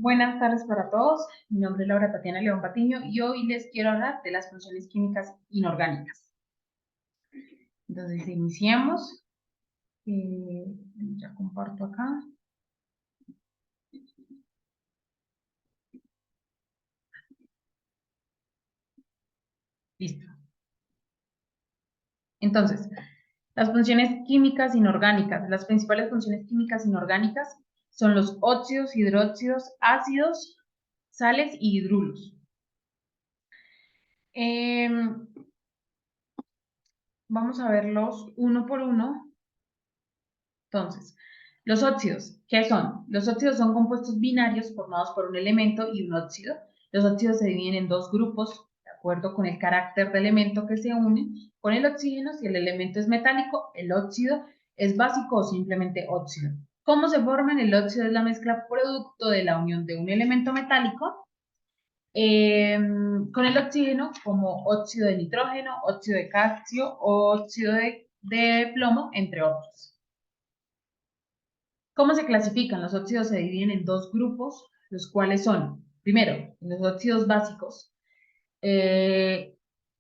Buenas tardes para todos. Mi nombre es Laura Tatiana León Patiño y hoy les quiero hablar de las funciones químicas inorgánicas. Entonces, iniciemos. Ya comparto acá. Listo. Entonces, las funciones químicas inorgánicas. Las principales funciones químicas inorgánicas son los óxidos, hidróxidos, ácidos, sales y hidruros. Vamos a verlos uno por uno. Entonces, los óxidos, ¿qué son? Los óxidos son compuestos binarios formados por un elemento y un óxido. Los óxidos se dividen en dos grupos, de acuerdo con el carácter del elemento que se une. Con el oxígeno, si el elemento es metálico, el óxido es básico o simplemente óxido. ¿Cómo se forman? El óxido es la mezcla producto de la unión de un elemento metálico con el oxígeno, como óxido de nitrógeno, óxido de calcio, óxido de plomo, entre otros. ¿Cómo se clasifican? Los óxidos se dividen en dos grupos, los cuales son, primero, los óxidos básicos. Eh,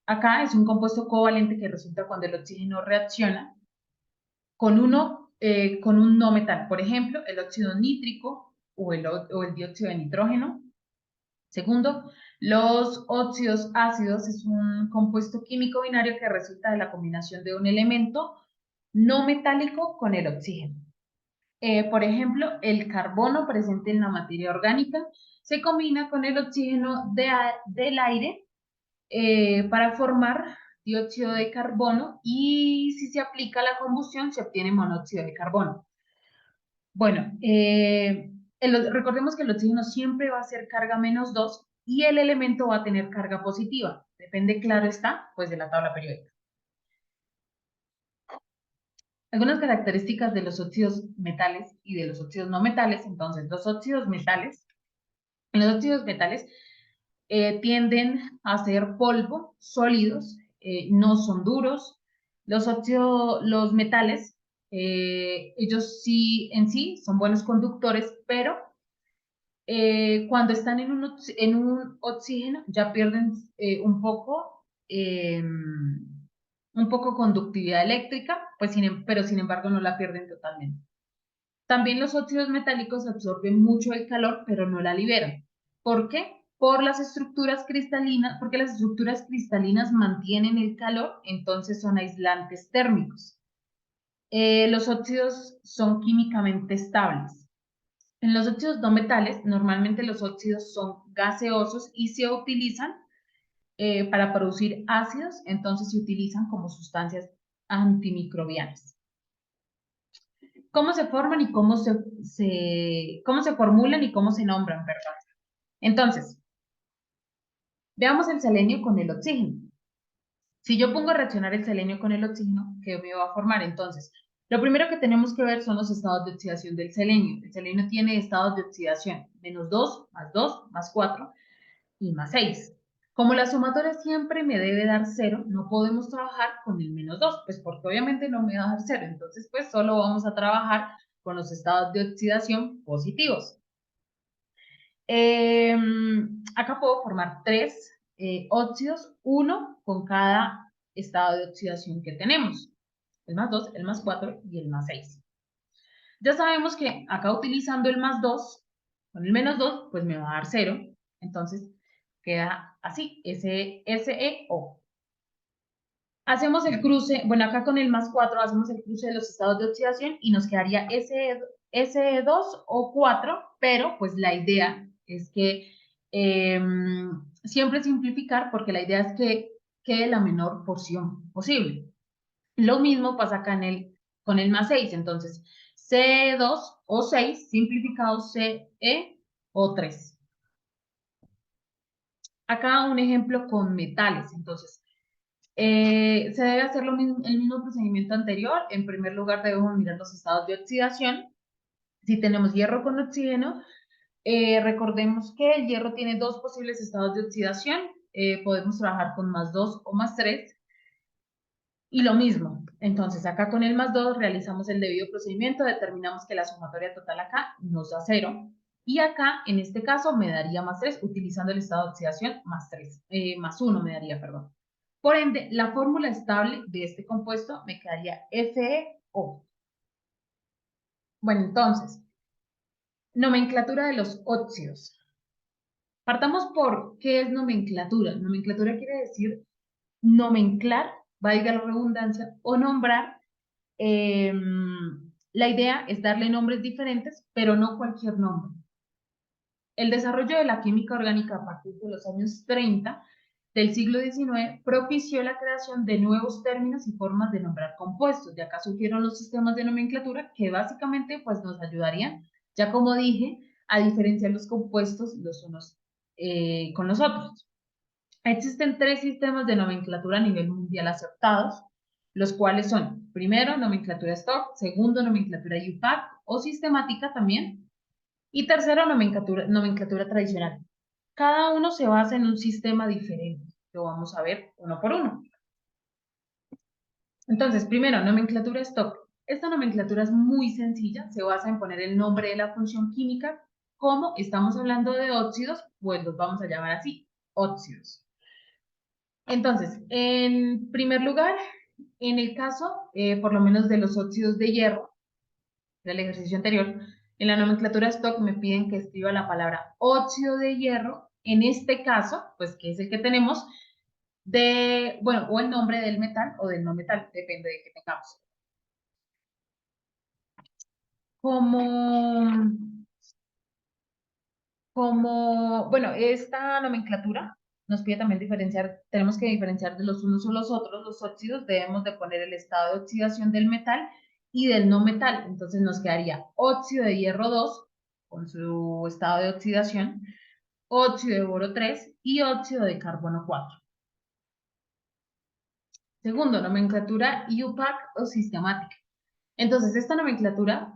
Acá es un compuesto covalente que resulta cuando el oxígeno reacciona con un no metal. Por ejemplo, el óxido nítrico o el dióxido de nitrógeno. Segundo, los óxidos ácidos es un compuesto químico binario que resulta de la combinación de un elemento no metálico con el oxígeno. Por ejemplo, el carbono presente en la materia orgánica se combina con el oxígeno del aire para formar dióxido de carbono y si se aplica la combustión se obtiene monóxido de carbono. Bueno, recordemos que el oxígeno siempre va a ser carga -2 y el elemento va a tener carga positiva. Depende, claro está, pues de la tabla periódica. Algunas características de los óxidos metales y de los óxidos no metales. Entonces, los óxidos metales tienden a ser polvo, sólidos, no son duros. Los metales, ellos sí en sí son buenos conductores, pero cuando están en un oxígeno ya pierden un poco conductividad eléctrica, pues pero sin embargo no la pierden totalmente. También los óxidos metálicos absorben mucho el calor, pero no la liberan. ¿Por qué? Por las estructuras cristalinas, porque las estructuras cristalinas mantienen el calor, entonces son aislantes térmicos. Los óxidos son químicamente estables. En los óxidos no metales, normalmente los óxidos son gaseosos y se utilizan para producir ácidos, entonces se utilizan como sustancias antimicrobianas. ¿Cómo se forman y cómo se formulan y cómo se nombran, perdón? Entonces, veamos el selenio con el oxígeno. Si yo pongo a reaccionar el selenio con el oxígeno, ¿qué me va a formar? Entonces, lo primero que tenemos que ver son los estados de oxidación del selenio. El selenio tiene estados de oxidación, -2, +2, +4 y +6. Como la sumatoria siempre me debe dar 0, no podemos trabajar con el -2, pues porque obviamente no me va a dar 0. Entonces, pues solo vamos a trabajar con los estados de oxidación positivos. Acá puedo formar 3 óxidos, uno con cada estado de oxidación que tenemos. El +2, el +4 y el +6. Ya sabemos que acá utilizando el +2, con el -2, pues me va a dar 0. Entonces queda así, SeO. Hacemos el cruce, bueno, acá con el +4 hacemos el cruce de los estados de oxidación y nos quedaría SE2 o 4, pero pues la idea es que siempre simplificar porque la idea es que quede la menor porción posible. Lo mismo pasa acá con el +6, entonces Ce2 o 6 simplificado CeO3. Acá un ejemplo con metales, entonces se debe hacer el mismo procedimiento anterior. En primer lugar debemos mirar los estados de oxidación. Si tenemos hierro con oxígeno, recordemos que el hierro tiene dos posibles estados de oxidación. Podemos trabajar con +2 o +3. Y lo mismo, entonces acá con el +2 realizamos el debido procedimiento, determinamos que la sumatoria total acá nos da 0. Y acá, en este caso, me daría más 3, utilizando el estado de oxidación, más 3, más 1 me daría, perdón. Por ende, la fórmula estable de este compuesto me quedaría FeO. Bueno, entonces, nomenclatura de los óxidos. Partamos por qué es nomenclatura. Nomenclatura quiere decir nomenclar, valga la redundancia, o nombrar. La idea es darle nombres diferentes, pero no cualquier nombre. El desarrollo de la química orgánica a partir de los años 30 del siglo XIX propició la creación de nuevos términos y formas de nombrar compuestos. De acá surgieron los sistemas de nomenclatura que básicamente pues, nos ayudarían, ya como dije, a diferenciar los compuestos los unos con los otros. Existen 3 sistemas de nomenclatura a nivel mundial aceptados, los cuales son, primero, nomenclatura Stock, segundo, nomenclatura UPAC o sistemática también, y tercero, nomenclatura tradicional. Cada uno se basa en un sistema diferente. Lo vamos a ver uno por uno. Entonces, primero, nomenclatura Stock. Esta nomenclatura es muy sencilla, se basa en poner el nombre de la función química. Como estamos hablando de óxidos, pues los vamos a llamar así, óxidos. Entonces, en primer lugar, en el caso, por lo menos de los óxidos de hierro, del ejercicio anterior, en la nomenclatura stock me piden que escriba la palabra óxido de hierro, en este caso, pues que es el que tenemos, bueno, o el nombre del metal o del no metal, depende de que tengamos. Como, bueno, esta nomenclatura nos pide también diferenciar, tenemos que diferenciar de los unos o los otros, los óxidos, debemos de poner el estado de oxidación del metal y del no metal, entonces nos quedaría óxido de hierro 2 con su estado de oxidación, óxido de boro 3 y óxido de carbono 4. Segundo, nomenclatura UPAC o sistemática. Entonces, en esta nomenclatura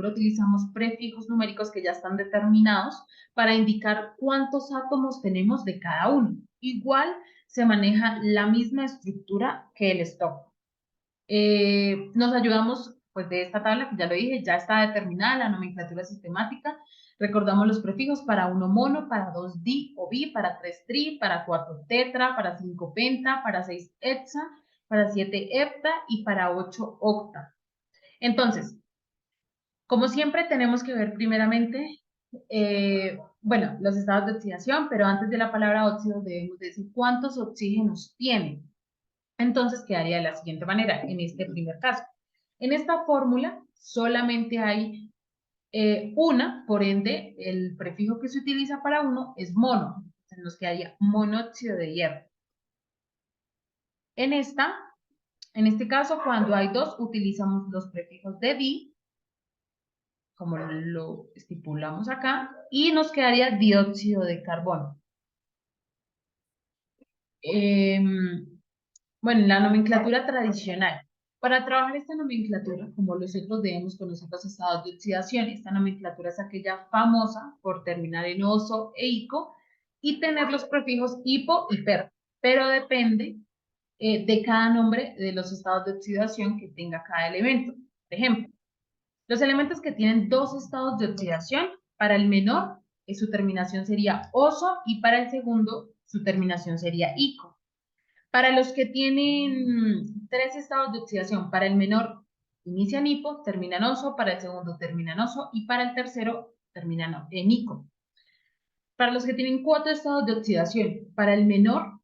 utilizamos prefijos numéricos que ya están determinados para indicar cuántos átomos tenemos de cada uno. Igual se maneja la misma estructura que el stock. Nos ayudamos pues de esta tabla, que ya lo dije, ya está determinada la nomenclatura sistemática. Recordamos los prefijos para 1 mono, para 2 di o bi, para 3 tri, para 4 tetra, para 5 penta, para 6 hexa, para 7 hepta y para 8 octa. Entonces, como siempre, tenemos que ver primeramente, bueno, los estados de oxidación, pero antes de la palabra óxido debemos decir cuántos oxígenos tiene. Entonces, quedaría de la siguiente manera, en este primer caso. En esta fórmula solamente hay una, por ende, el prefijo que se utiliza para uno es mono. Entonces, nos quedaría monóxido de hierro. En este caso, cuando hay dos, utilizamos los prefijos de di, como lo estipulamos acá, y nos quedaría dióxido de carbono. Bueno, la nomenclatura tradicional. Para trabajar esta nomenclatura, como nosotros debemos conocer los estados de oxidación, esta nomenclatura es aquella famosa por terminar en oso e ico y tener los prefijos hipo y per, pero depende de cada nombre de los estados de oxidación que tenga cada elemento. Por ejemplo, los elementos que tienen dos estados de oxidación, para el menor, su terminación sería oso y para el segundo, su terminación sería ico. Para los que tienen 3 estados de oxidación, para el menor inician hipo, terminan oso, para el segundo terminan oso y para el tercero terminan en ico. Para los que tienen 4 estados de oxidación, para el menor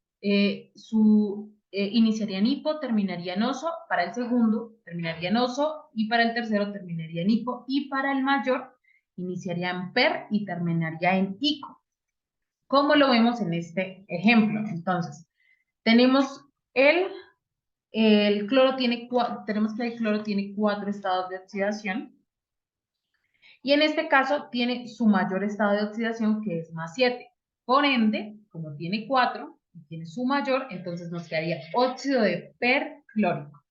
iniciaría en hipo, terminaría en oso, para el segundo terminaría en oso y para el tercero terminaría en hipo y para el mayor iniciaría en per y terminaría en ico. ¿Cómo lo vemos en este ejemplo? Entonces, tenemos el cloro tenemos que el cloro tiene 4 estados de oxidación y en este caso tiene su mayor estado de oxidación que es más 7. Por ende, como tiene 4 y tiene su mayor, entonces nos quedaría óxido de perclórico.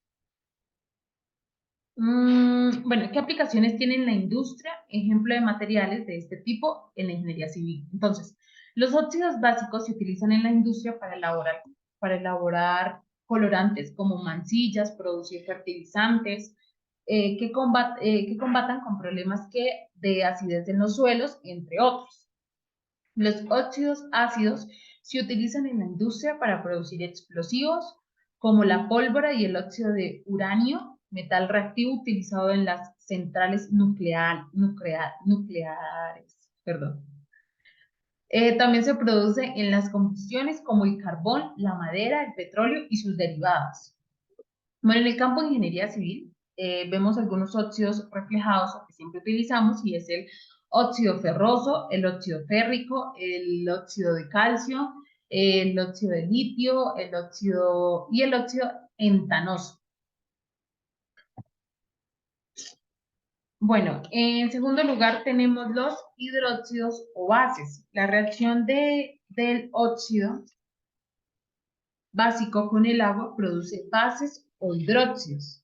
Bueno, ¿qué aplicaciones tiene en la industria? Ejemplo de materiales de este tipo en la ingeniería civil. Entonces, los óxidos básicos se utilizan en la industria para elaborar colorantes como mancillas, producir fertilizantes que combatan con problemas de acidez en los suelos, entre otros. Los óxidos ácidos se utilizan en la industria para producir explosivos, como la pólvora y el óxido de uranio, metal reactivo utilizado en las centrales nucleares. Perdón. También se produce en las combustiones como el carbón, la madera, el petróleo y sus derivados. Bueno, en el campo de ingeniería civil vemos algunos óxidos reflejados que siempre utilizamos y es el óxido ferroso, el óxido férrico, el óxido de calcio, el óxido de litio, el óxido entanoso. Bueno, en segundo lugar tenemos los hidróxidos o bases. La reacción del óxido básico con el agua produce bases o hidróxidos.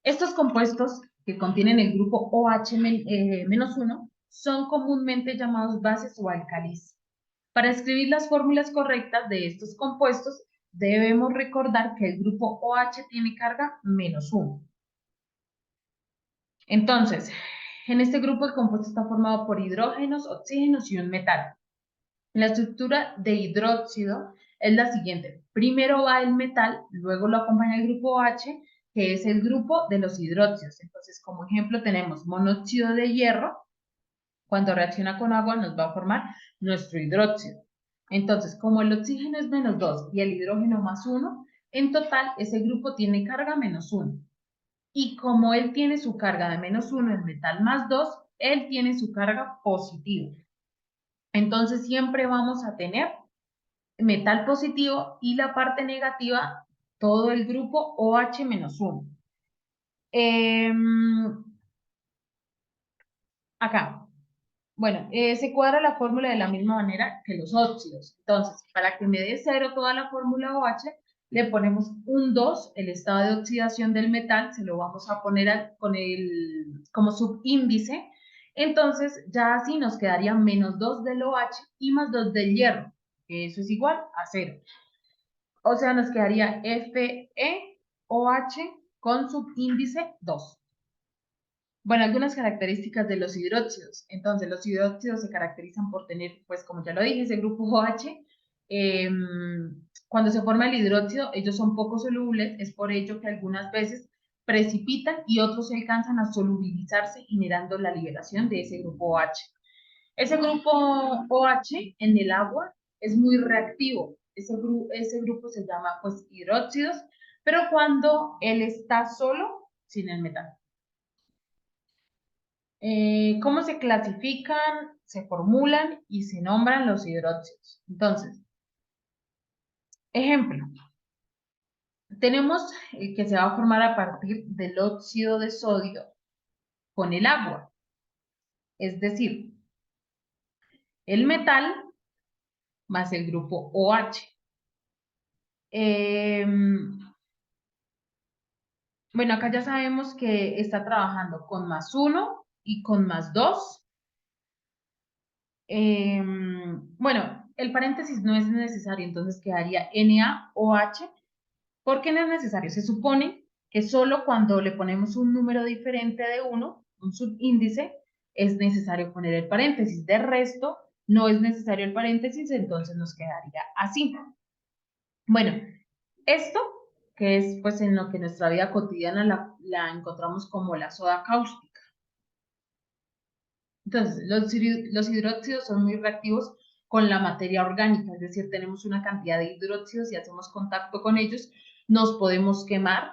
Estos compuestos que contienen el grupo OH-1 son comúnmente llamados bases o álcalis. Para escribir las fórmulas correctas de estos compuestos, debemos recordar que el grupo OH tiene carga -1. Entonces, en este grupo el compuesto está formado por hidrógenos, oxígenos y un metal. La estructura de hidróxido es la siguiente. Primero va el metal, luego lo acompaña el grupo OH, que es el grupo de los hidróxidos. Entonces, como ejemplo, tenemos monóxido de hierro. Cuando reacciona con agua nos va a formar nuestro hidróxido. Entonces, como el oxígeno es -2 y el hidrógeno +1, en total ese grupo tiene carga -1. Y como él tiene su carga de -1, el metal +2, él tiene su carga positiva. Entonces, siempre vamos a tener metal positivo y la parte negativa, todo el grupo OH-1. Acá, bueno, se cuadra la fórmula de la misma manera que los óxidos. Entonces, para que me dé 0 toda la fórmula OH, le ponemos un 2, el estado de oxidación del metal, se lo vamos a poner como subíndice. Entonces, ya así nos quedaría -2 del OH y +2 del hierro, que eso es igual a 0. O sea, nos quedaría FeOH con subíndice 2. Bueno, algunas características de los hidróxidos. Entonces, los hidróxidos se caracterizan por tener, pues como ya lo dije, ese grupo OH. Cuando se forma el hidróxido, ellos son poco solubles, es por ello que algunas veces precipitan y otros se alcanzan a solubilizarse, generando la liberación de ese grupo OH. Ese grupo OH en el agua es muy reactivo. Ese grupo se llama pues hidróxidos, pero cuando él está solo, sin el metal. ¿Cómo se clasifican, se formulan y se nombran los hidróxidos? Entonces, ejemplo, tenemos que se va a formar a partir del óxido de sodio con el agua, es decir, el metal más el grupo OH. Bueno, acá ya sabemos que está trabajando con +1 y con +2. Bueno, el paréntesis no es necesario, entonces quedaría NaOH. ¿Por qué no es necesario? Se supone que solo cuando le ponemos un número diferente de 1, un subíndice, es necesario poner el paréntesis. De resto, no es necesario el paréntesis, entonces nos quedaría así. Bueno, esto que es pues en lo que nuestra vida cotidiana la encontramos como la soda cáustica. Entonces, los hidróxidos son muy reactivos con la materia orgánica, es decir, tenemos una cantidad de hidróxidos y hacemos contacto con ellos, nos podemos quemar,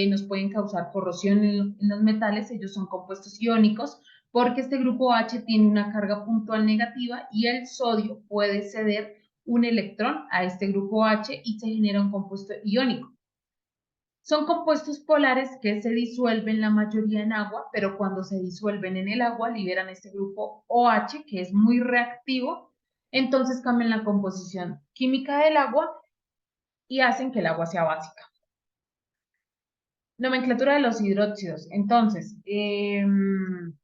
nos pueden causar corrosión en los metales, ellos son compuestos iónicos, porque este grupo H tiene una carga puntual negativa y el sodio puede ceder un electrón a este grupo H y se genera un compuesto iónico. Son compuestos polares que se disuelven la mayoría en agua, pero cuando se disuelven en el agua liberan este grupo OH, que es muy reactivo, entonces cambian la composición química del agua y hacen que el agua sea básica. Nomenclatura de los hidróxidos. Entonces, en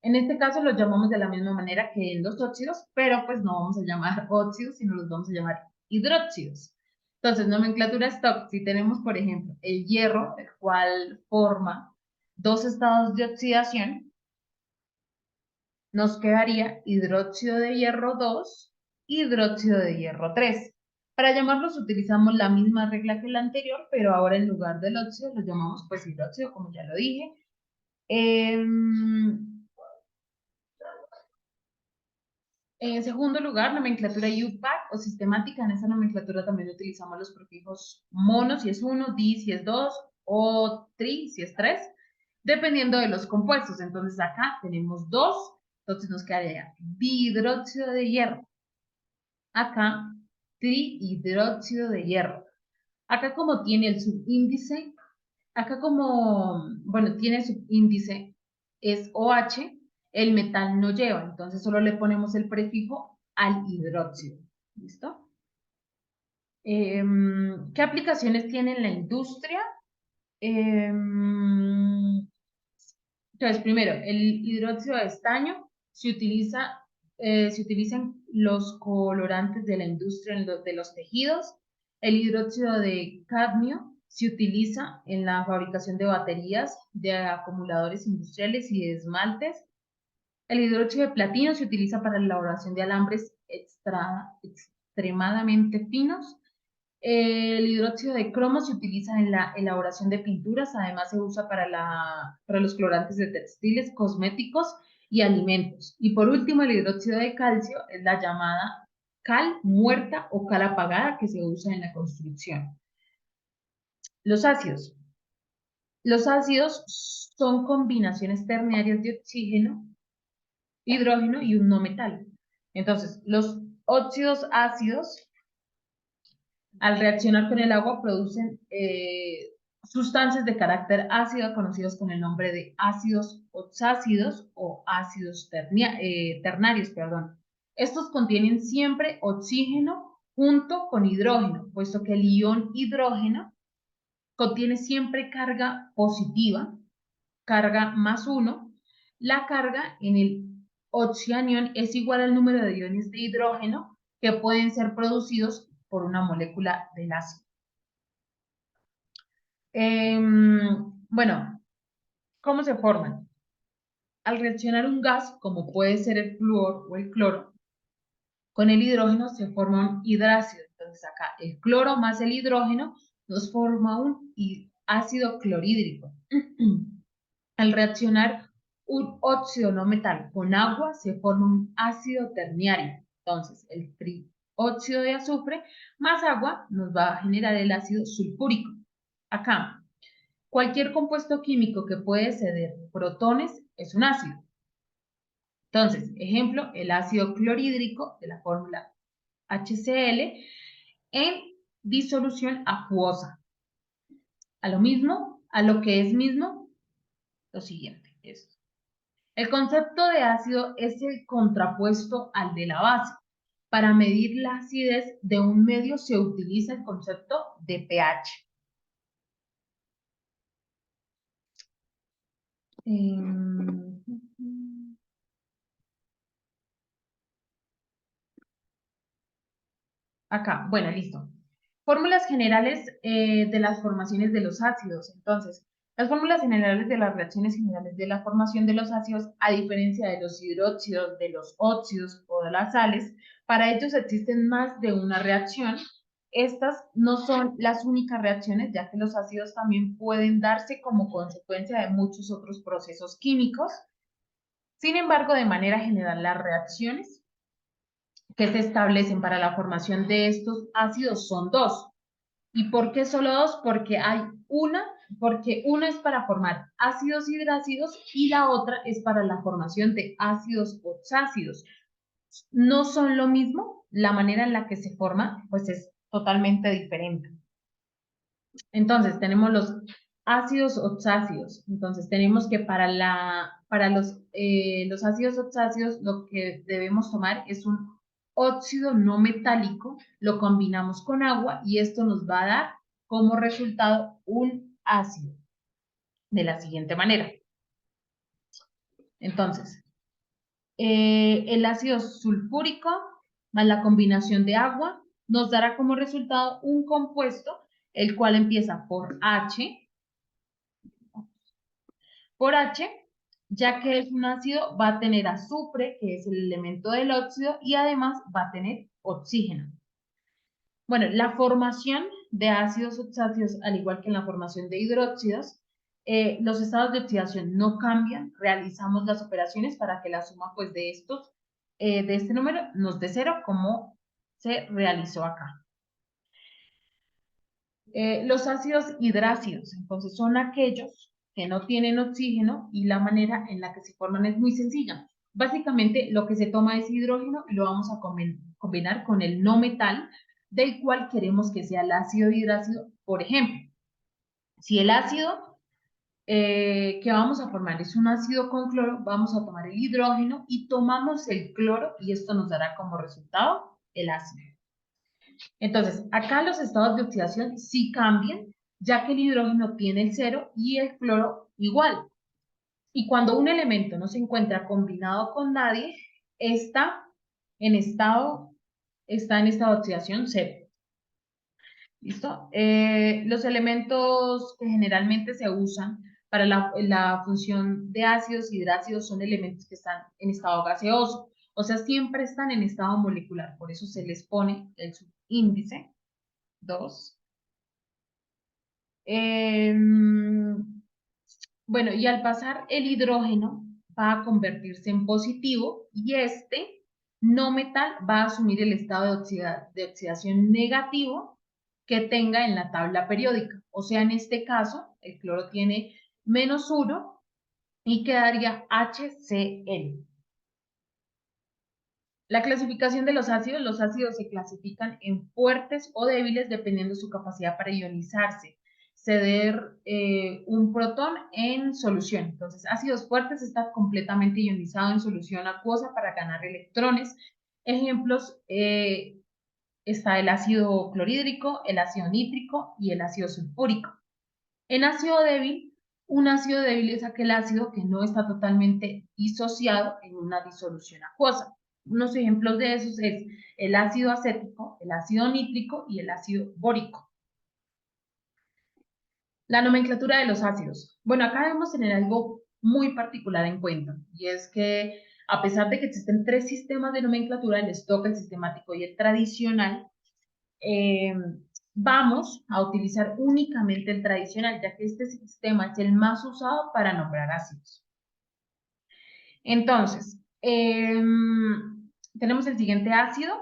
este caso los llamamos de la misma manera que en los óxidos, pero pues no vamos a llamar óxidos, sino los vamos a llamar hidróxidos. Entonces, nomenclatura stock, si tenemos, por ejemplo, el hierro, el cual forma dos estados de oxidación, nos quedaría hidróxido de hierro 2, hidróxido de hierro 3. Para llamarlos utilizamos la misma regla que la anterior, pero ahora en lugar del óxido lo llamamos pues hidróxido, como ya lo dije. En segundo lugar, nomenclatura UPAC o sistemática. En esa nomenclatura también utilizamos los prefijos mono si es 1, di si es 2 o tri si es 3, dependiendo de los compuestos. Entonces acá tenemos 2, entonces nos quedaría dihidróxido de hierro. Acá trihidróxido de hierro. Acá como tiene el subíndice, acá como, bueno, tiene subíndice es OH, el metal no lleva, entonces solo le ponemos el prefijo al hidróxido. ¿Listo? ¿Qué aplicaciones tiene en la industria? Entonces, primero, el hidróxido de estaño se utilizan los colorantes de la industria de los tejidos. El hidróxido de cadmio se utiliza en la fabricación de baterías, de acumuladores industriales y de esmaltes. El hidróxido de platino se utiliza para la elaboración de alambres extremadamente finos. El hidróxido de cromo se utiliza en la elaboración de pinturas, además se usa para los colorantes de textiles, cosméticos y alimentos. Y por último, el hidróxido de calcio es la llamada cal muerta o cal apagada que se usa en la construcción. Los ácidos. Los ácidos son combinaciones ternarias de oxígeno, hidrógeno y un no metal. Entonces, los óxidos ácidos al reaccionar con el agua producen sustancias de carácter ácido conocidos con el nombre de ácidos oxácidos o ácidos ternarios, perdón. Estos contienen siempre oxígeno junto con hidrógeno, puesto que el ion hidrógeno contiene siempre carga positiva, carga +1. La carga en el oxianión es igual al número de iones de hidrógeno que pueden ser producidos por una molécula del ácido. Bueno, ¿cómo se forman? Al reaccionar un gas, como puede ser el flúor o el cloro, con el hidrógeno se forma un hidrácido. Entonces acá el cloro más el hidrógeno nos forma un ácido clorhídrico. Al reaccionar un óxido no metal con agua se forma un ácido terciario. Entonces el trióxido de azufre más agua nos va a generar el ácido sulfúrico. Acá, cualquier compuesto químico que puede ceder protones es un ácido. Entonces, ejemplo, el ácido clorhídrico de la fórmula HCl en disolución acuosa. A lo que es mismo, lo siguiente es. El concepto de ácido es el contrapuesto al de la base. Para medir la acidez de un medio se utiliza el concepto de pH. Acá, bueno, listo. Fórmulas generales de las formaciones de los ácidos. Entonces, las fórmulas generales de las reacciones generales de la formación de los ácidos, a diferencia de los hidróxidos, de los óxidos o de las sales, para ellos existen más de una reacción. Estas no son las únicas reacciones, ya que los ácidos también pueden darse como consecuencia de muchos otros procesos químicos. Sin embargo, de manera general, las reacciones que se establecen para la formación de estos ácidos son dos. ¿Y por qué solo dos? Porque una es para formar ácidos hidrácidos y la otra es para la formación de ácidos oxácidos. No son lo mismo, la manera en la que se forma pues es totalmente diferente. Entonces tenemos los ácidos oxácidos. Entonces tenemos que para los ácidos oxácidos lo que debemos tomar es un óxido no metálico, lo combinamos con agua y esto nos va a dar como resultado un ácido de la siguiente manera. Entonces, el ácido sulfúrico más la combinación de agua nos dará como resultado un compuesto el cual empieza por H Ya que es un ácido, va a tener azufre, que es el elemento del óxido, y además va a tener oxígeno. Bueno, la formación de ácidos oxáceos, al igual que en la formación de hidróxidos, los estados de oxidación no cambian, realizamos las operaciones para que la suma pues, de estos, de este número nos dé cero, como se realizó acá. Los ácidos hidrácidos, entonces, son aquellos que no tienen oxígeno y la manera en la que se forman es muy sencilla. Básicamente, lo que se toma es hidrógeno y lo vamos a combinar con el no metal del cual queremos que sea el ácido hidrácido. Por ejemplo, si el ácido que vamos a formar es un ácido con cloro, vamos a tomar el hidrógeno y tomamos el cloro y esto nos dará como resultado el ácido. Entonces, acá los estados de oxidación sí cambian, ya que el hidrógeno tiene el cero y el cloro igual. Y cuando un elemento no se encuentra combinado con nadie, está está en estado de oxidación cero. ¿Listo? Los elementos que generalmente se usan para la función de ácidos y hidrácidos son elementos que están en estado gaseoso, o sea, siempre están en estado molecular, por eso se les pone el subíndice 2. Bueno, y al pasar el hidrógeno va a convertirse en positivo y este no metal va a asumir el estado de oxidación negativo que tenga en la tabla periódica. O sea, en este caso, el cloro tiene -1 y quedaría HCl. La clasificación de los ácidos se clasifican en fuertes o débiles dependiendo de su capacidad para ionizarse, ceder un protón en solución. Entonces, ácidos fuertes está completamente ionizado en solución acuosa para ganar electrones. Ejemplos, está el ácido clorhídrico, el ácido nítrico y el ácido sulfúrico. En ácido débil, un ácido débil es aquel ácido que no está totalmente disociado en una disolución acuosa. Unos ejemplos de esos es el ácido acético, el ácido nítrico y el ácido bórico. La nomenclatura de los ácidos. Bueno, acá debemos tener algo muy particular en cuenta, y es que a pesar de que existen 3 sistemas de nomenclatura, el stock, el sistemático y el tradicional, eh, vamos a utilizar únicamente el tradicional, ya que este sistema es el más usado para nombrar ácidos. Entonces, tenemos el siguiente ácido,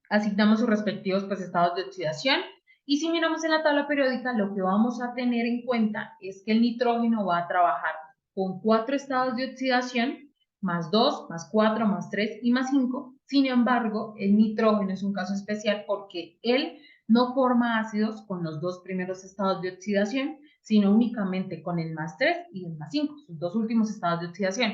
asignamos sus respectivos pues, estados de oxidación, y si miramos en la tabla periódica, lo que vamos a tener en cuenta es que el nitrógeno va a trabajar con 4 estados de oxidación, +2, +4, +3 y +5. Sin embargo, el nitrógeno es un caso especial porque él no forma ácidos con los 2 primeros estados de oxidación, sino únicamente con el +3 y el +5, sus 2 últimos estados de oxidación.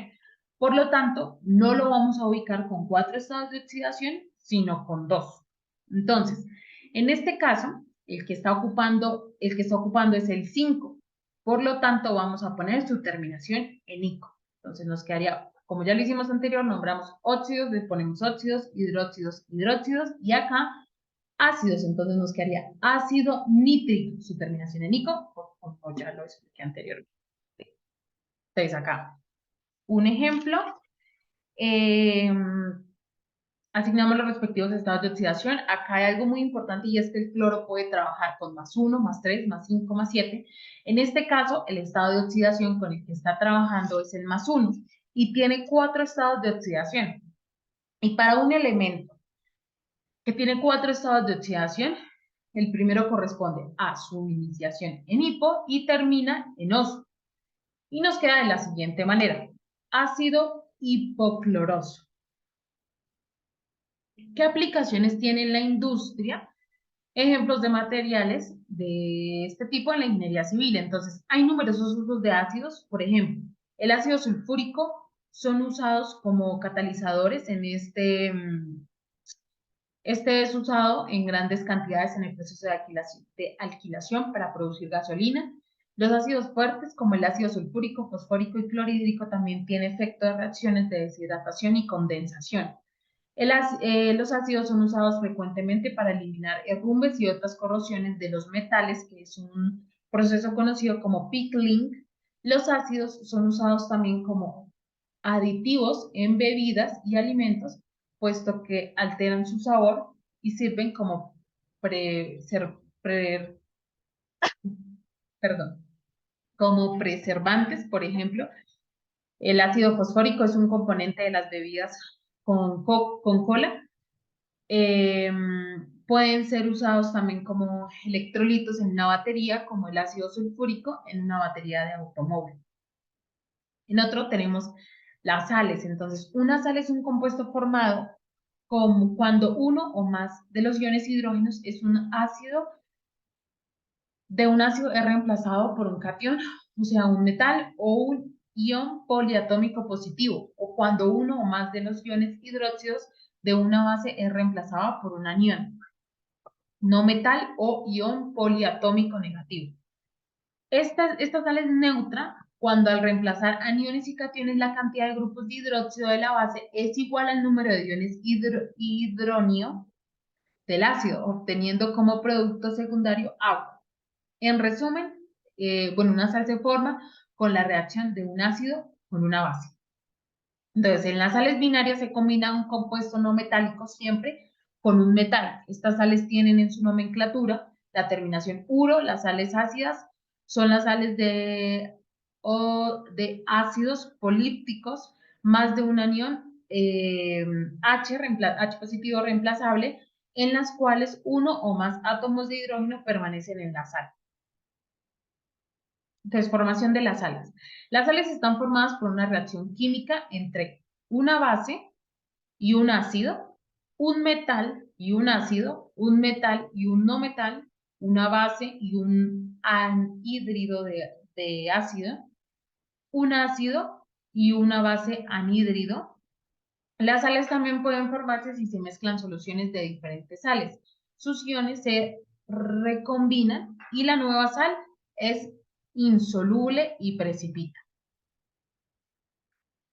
Por lo tanto, no lo vamos a ubicar con 4 estados de oxidación, sino con 2. Entonces, en este caso, el que está ocupando es el 5. Por lo tanto, vamos a poner su terminación en ico. Entonces, nos quedaría, como ya lo hicimos anterior, nombramos óxidos, le ponemos óxidos, hidróxidos, hidróxidos, y acá ácidos. Entonces, nos quedaría ácido nítrico, su terminación en ico, como ya lo expliqué anteriormente. Entonces, acá, un ejemplo. Asignamos los respectivos estados de oxidación. Acá hay algo muy importante y es que el cloro puede trabajar con +1, +3, +5, +7. En este caso, el estado de oxidación con el que está trabajando es el +1 y tiene 4 estados de oxidación. Y para un elemento que tiene 4 estados de oxidación, el primero corresponde a su iniciación en hipo y termina en oso. Y nos queda de la siguiente manera: ácido hipocloroso. ¿Qué aplicaciones tiene en la industria? Ejemplos de materiales de este tipo en la ingeniería civil. Entonces, hay numerosos usos de ácidos. Por ejemplo, el ácido sulfúrico son usados como catalizadores en este es usado en grandes cantidades en el proceso de alquilación para producir gasolina. Los ácidos fuertes, como el ácido sulfúrico, fosfórico y clorhídrico, también tienen efecto de reacciones de deshidratación y condensación. Los ácidos son usados frecuentemente para eliminar herrumbes y otras corrosiones de los metales, que es un proceso conocido como pickling. Los ácidos son usados también como aditivos en bebidas y alimentos, puesto que alteran su sabor y sirven como pre- perdón, como preservantes. Por ejemplo, el ácido fosfórico es un componente de las bebidas con cola. Eh, Pueden ser usados también como electrolitos en una batería, como el ácido sulfúrico en una batería de automóvil. En otro tenemos las sales. Entonces, una sal es un compuesto formado como cuando uno o más de los iones hidrógenos es un ácido, de un ácido es reemplazado por un catión, o sea, un metal o un ion poliatómico positivo, o cuando uno o más de los iones hidróxidos de una base es reemplazado por un anión, no metal o ion poliatómico negativo. Esta sal es neutra cuando al reemplazar aniones y cationes la cantidad de grupos de hidróxido de la base es igual al número de iones hidronio del ácido, obteniendo como producto secundario agua. En resumen, bueno, una sal se forma con la reacción de un ácido con una base. Entonces, en las sales binarias se combina un compuesto no metálico siempre con un metal. Estas sales tienen en su nomenclatura la terminación uro. Las sales ácidas son las sales de ácidos polípticos más de un anión H positivo reemplazable, en las cuales uno o más átomos de hidrógeno permanecen en la sal. Entonces, formación de las sales. Las sales están formadas por una reacción química entre una base y un ácido, un metal y un ácido, un metal y un no metal, una base y un anhídrido de ácido, un ácido y una base anhídrido. Las sales también pueden formarse si se mezclan soluciones de diferentes sales. Sus iones se recombinan y la nueva sal es insoluble y precipita.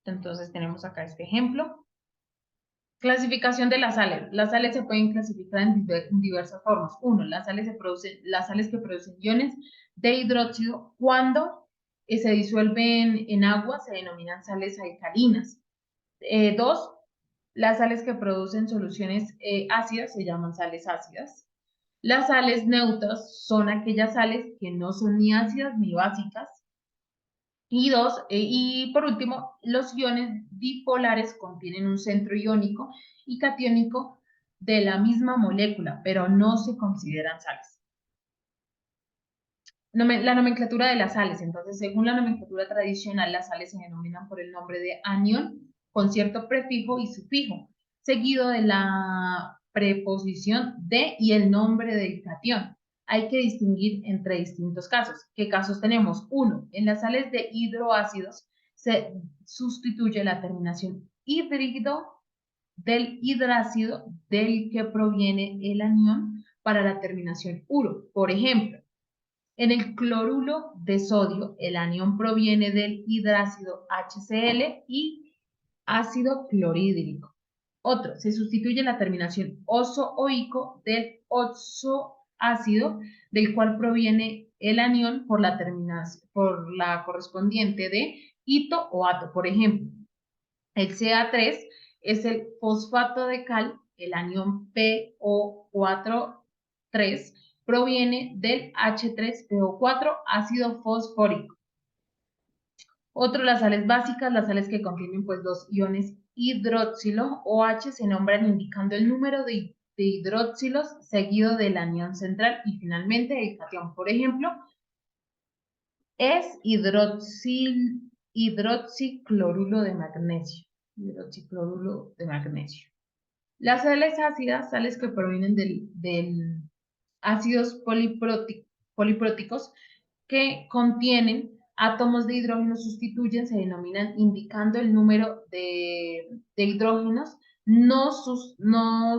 Entonces tenemos acá este ejemplo. Clasificación de las sales. Las sales se pueden clasificar en diversas formas. Uno, las sales que producen iones de hidróxido cuando se disuelven en agua se denominan sales alcalinas. Dos, las sales que producen soluciones ácidas se llaman sales ácidas. Las sales neutras son aquellas sales que no son ni ácidas ni básicas. Y por último, los iones dipolares contienen un centro iónico y catiónico de la misma molécula, pero no se consideran sales. La nomenclatura de las sales. Entonces, según la nomenclatura tradicional, las sales se denominan por el nombre de anión con cierto prefijo y sufijo, seguido de la preposición de y el nombre del catión. Hay que distinguir entre distintos casos. ¿Qué casos tenemos? Uno, en las sales de hidroácidos se sustituye la terminación hídrido del hidrácido del que proviene el anión para la terminación uro. Por ejemplo, en el cloruro de sodio, el anión proviene del hidrácido HCl y ácido clorhídrico. Otro, se sustituye la terminación oso-oico del oxoácido, del cual proviene el anión por la correspondiente de hito o ato. Por ejemplo, el Ca3 es el fosfato de cal, el anión PO4,3 proviene del H3PO4 ácido fosfórico. Otro, las sales básicas, las sales que contienen pues los iones hidroxilo o H se nombran indicando el número de hidroxilos seguido del anión central y finalmente el catión. Por ejemplo, es hidroxicloruro de magnesio. Hidroxicloruro de magnesio. Las sales ácidas, sales que provienen del ácidos polipróticos que contienen átomos de hidrógeno sustituyen, se denominan indicando el número de hidrógenos no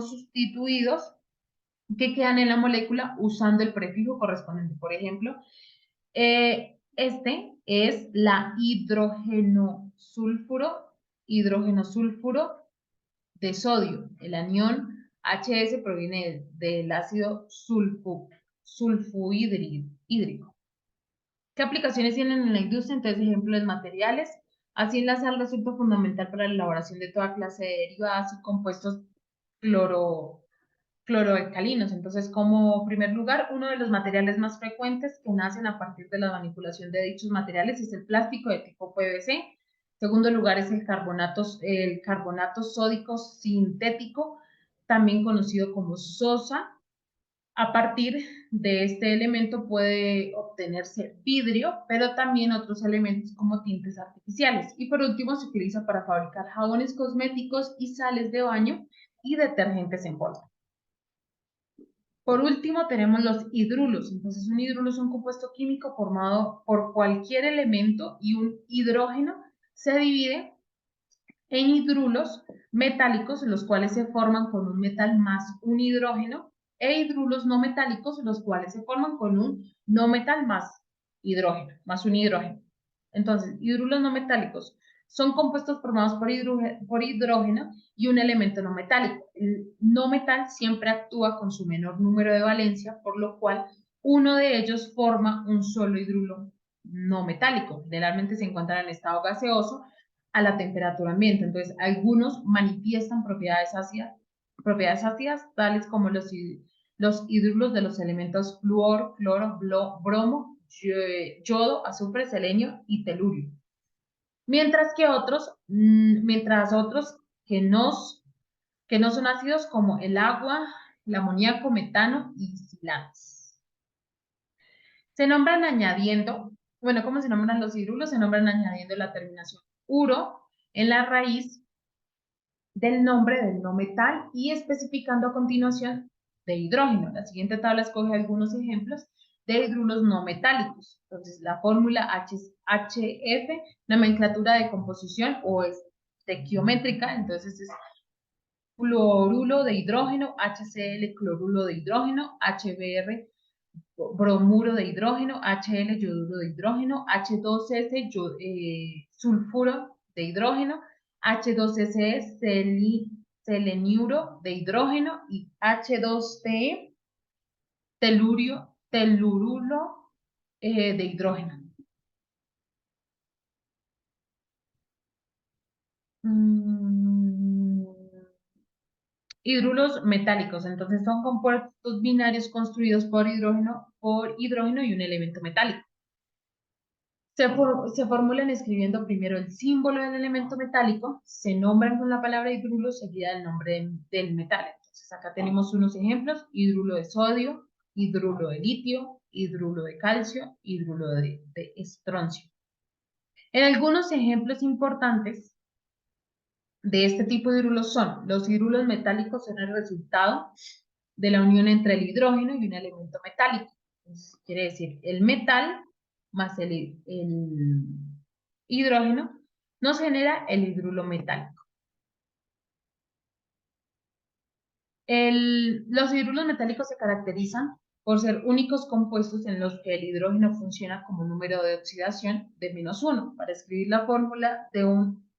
sustituidos que quedan en la molécula usando el prefijo correspondiente. Por ejemplo, este es la hidrogenosulfuro de sodio. El anión HS proviene del ácido sulfhídrico. ¿Qué aplicaciones tienen en la industria? Entonces, ejemplo de materiales. Así la sal resulta fundamental para la elaboración de toda clase de derivados y compuestos cloro, cloroalcalinos. Entonces, como primer lugar, uno de los materiales más frecuentes que nacen a partir de la manipulación de dichos materiales es el plástico de tipo PVC. Segundo lugar es el carbonato sódico sintético, también conocido como sosa. A partir de este elemento puede obtenerse vidrio, pero también otros elementos como tintes artificiales. Y por último, se utiliza para fabricar jabones cosméticos y sales de baño y detergentes en polvo. Por último, tenemos los hidrulos. Entonces, un hidrulo es un compuesto químico formado por cualquier elemento y un hidrógeno se divide en hidrulos metálicos, los cuales se forman con un metal más un hidrógeno, e hidrulos no metálicos, los cuales se forman con un no metal más hidrógeno, más un hidrógeno. Entonces, hidrulos no metálicos son compuestos formados por hidrógeno y un elemento no metálico. El no metal siempre actúa con su menor número de valencia, por lo cual uno de ellos forma un solo hidrulo no metálico. Generalmente se encuentra en estado gaseoso a la temperatura ambiente. Entonces, algunos manifiestan propiedades ácidas tales como los hidrulos de los elementos flúor, cloro, bromo, yodo, azufre, selenio y telurio. Mientras otros que no son ácidos como el agua, el amoníaco, metano y silanes. Se nombran añadiendo, bueno, ¿cómo se nombran los hidrulos? Se nombran añadiendo la terminación uro en la raíz del nombre del no metal y especificando a continuación de hidrógeno. La siguiente tabla escoge algunos ejemplos de hidrulos no metálicos. Entonces, la fórmula HF, nomenclatura de composición o estequiométrica, entonces es fluorulo de hidrógeno, HCl cloruro de hidrógeno, HBr bromuro de hidrógeno, HL yoduro de hidrógeno, H2S sulfuro de hidrógeno, H2SE seleniuro de hidrógeno y H2TE telurulo de hidrógeno. Mm, Hidrulos metálicos, entonces son compuestos binarios construidos por hidrógeno y un elemento metálico. Se formulan escribiendo primero el símbolo del elemento metálico, se nombran con la palabra hidrulo seguida del nombre del metal. Entonces acá tenemos unos ejemplos: hidrulo de sodio, hidrulo de litio, hidrulo de calcio, hidrulo de estroncio. En algunos ejemplos importantes de este tipo de hidrulos son: los hidrulos metálicos son el resultado de la unión entre el hidrógeno y un elemento metálico. Entonces, quiere decir, el metal más el hidrógeno nos genera el hidrulo metálico. Los hidrulos metálicos se caracterizan por ser únicos compuestos en los que el hidrógeno funciona como número de oxidación de -1. Para escribir la fórmula de un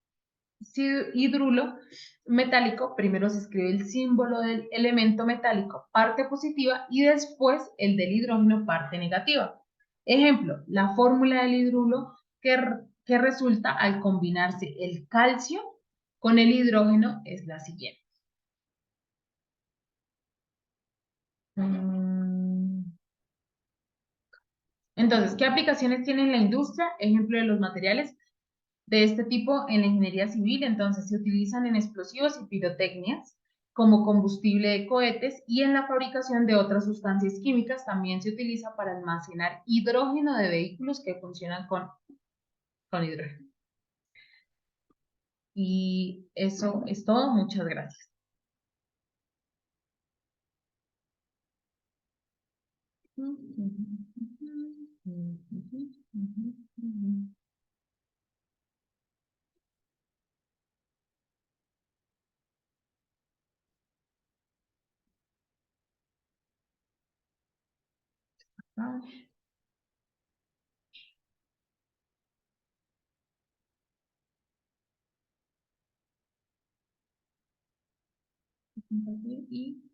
hidrulo metálico, primero se escribe el símbolo del elemento metálico, parte positiva, y después el del hidrógeno, parte negativa. Ejemplo, la fórmula del hidrulo que resulta al combinarse el calcio con el hidrógeno es la siguiente. Entonces, ¿qué aplicaciones tiene la industria? Ejemplo de los materiales de este tipo en la ingeniería civil. Entonces, se utilizan en explosivos y pirotecnias como combustible de cohetes, y en la fabricación de otras sustancias químicas también se utiliza para almacenar hidrógeno de vehículos que funcionan con hidrógeno. Y eso es todo. Muchas gracias. Y